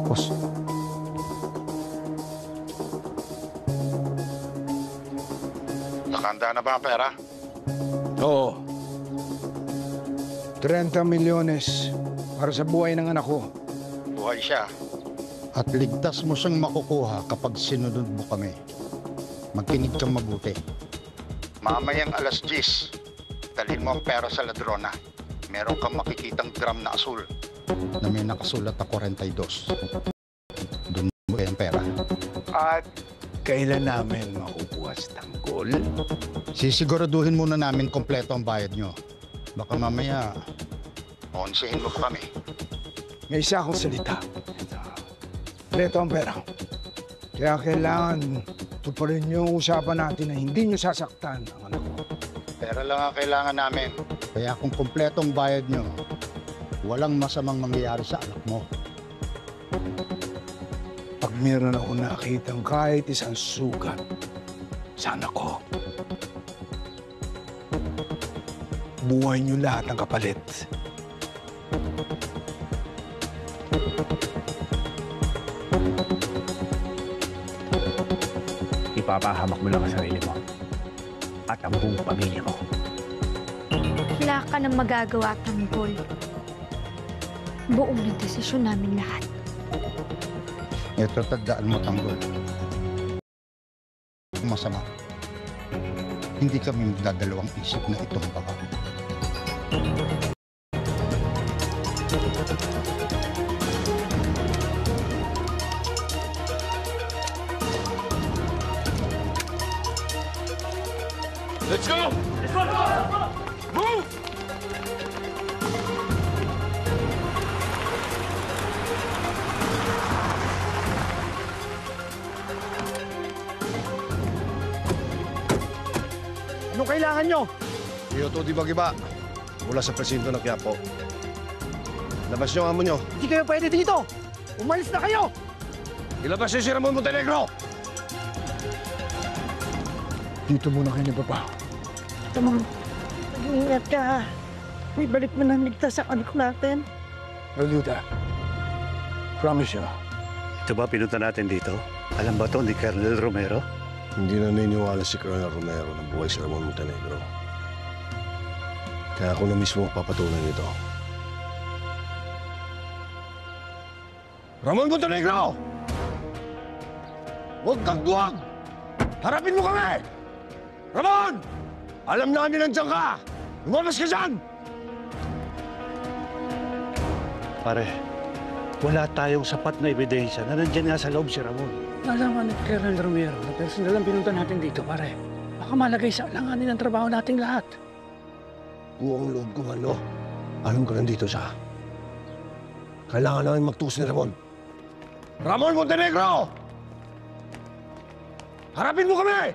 Boss. Nakahanda na ba ang pera? Oo. 30 milyones para sa buhay ng anak ko. Buhay siya. At ligtas mo siyang makukuha kapag sinunod mo kami. Magkinig kang mabuti. Mamayang alas 10, dalhin mo ang pera sa ladrona. Meron kang makikitang drum na asul. Na may nakasulat na 42. Doon mo ang pera. At kailan namin makukuha sa tanggol? Sisiguraduhin muna namin kompleto ang bayad nyo. Baka mamaya, Onsihin mo pa kami. May isa akong salita. Kompleto ang pera. Kaya kailangan tuparin niyo ang usapan natin na hindi niyo sasaktan ang anak ko. Pera lang ang kailangan namin. kaya kung kompleto ang bayad nyo, walang masamang mangyayari sa anak mo. Pag meron ako nakitang kahit isang sugat sa anak ko, buhay niyo lahat ng kapalit. Ipapahamak mo lang ang sarili mo at ang buong pamilya mo. Wala ka nang magagawa, Tanggol. Buong na desisyon namin lahat. Ito, tandaan mo, Tanggol. Masama. Hindi kami magdadalawang isip na itong baka. Let's go! Let's go! Move! Anong kailangan nyo? Iyoto di Bagiba, mula sa presinto ng Quiapo. Labas niyo ang amo niyo. Hindi kayo pwede dito! Umalis na kayo! Ilabas niyo si Ramon Montenegro! Dito muna kayo ni Papa. Tamang, mag-iingat ka ha. May balik mo ng ligtas sa anak natin. I'll do that. Promise you. Ito ba pinunta natin dito? Alam ba to ni Colonel Romero? Hindi na naniniwala si Colonel Romero na buhay si Ramon Montenegro. Kaya ako na mismo papatunay nito. Ramon Montenegro! Huwag kang duwag! Harapin mo kami! Ramon! Alam namin nandiyan ka! Lumabas ka dyan! Pare, wala tayong sapat na ebidensya na nandiyan nga sa loob si Ramon. Nalaman ni Colonel Romero na personal ang pinunta natin dito, pare. Baka malagay sa alanganin ang trabaho nating lahat. Buong loob ko, ano? Alam ko nandito siya. Kailangan namin magtuos ni Ramon. Ramon Montenegro! Harapin mo kami!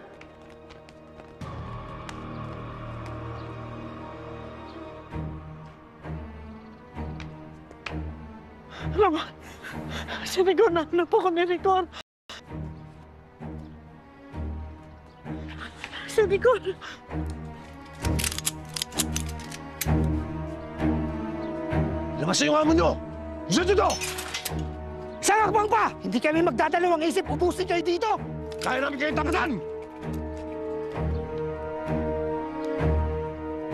Ramon, si Rigor na po kami, Rigor. Si Rigor. Labas na yung amo nyo! Gusto nyo to! Isang akbang pa! Hindi kami magdadalawang isip. Ubusin kayo dito! Kaya namin kayong tapatan!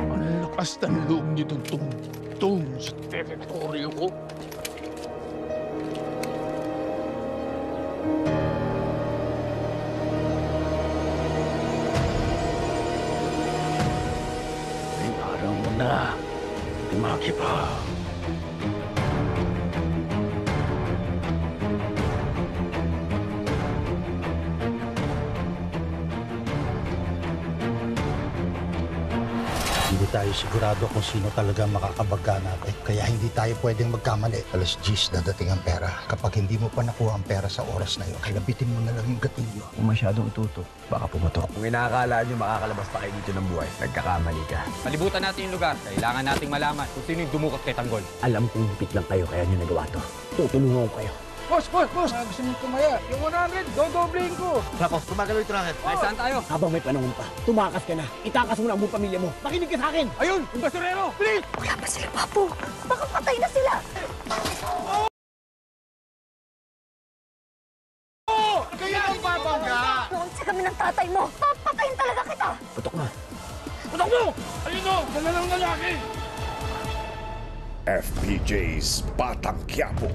Ang lakas ng loob nitong tungtong sa teritoryo ko. Ngayong araw mo na, Timaki pa. Hindi tayo sigurado kung sino talaga makakabagga natin. Kaya hindi tayo pwedeng magkamali. Alas 10 dadating ang pera. Kapag hindi mo pa nakuha ang pera sa oras na yun, kalabitin mo na lang yung gatilyo. Kung masyadong itutok, baka pumatok. Kung inakala nyo makakalabas pa kayo dito ng buhay, nagkakamali ka. Palibutan natin yung lugar. Kailangan nating malaman kung sino yung dumukot kay Tanggol. Alam kong hipit lang kayo, kaya nyo nagawa to. Tutulungan ko kayo. Boss! Gusto mong tumaya? Yung 100, dodoblein ko! Rakos, tumagalo yung tracker. Ay, saan tayo? Habang may panahon pa, tumakas ka na. Itakas mo na ang buong pamilya mo. Makinig ka sa akin! Ayun! Yung basurero! Please! Wala pa sila, Papo. Baka patay na sila. ng tatay mo, papatayin talaga kita! Putok mo! Putok mo! Ayun o! Dala ng lalaki! FPJ's Batang Quiapo.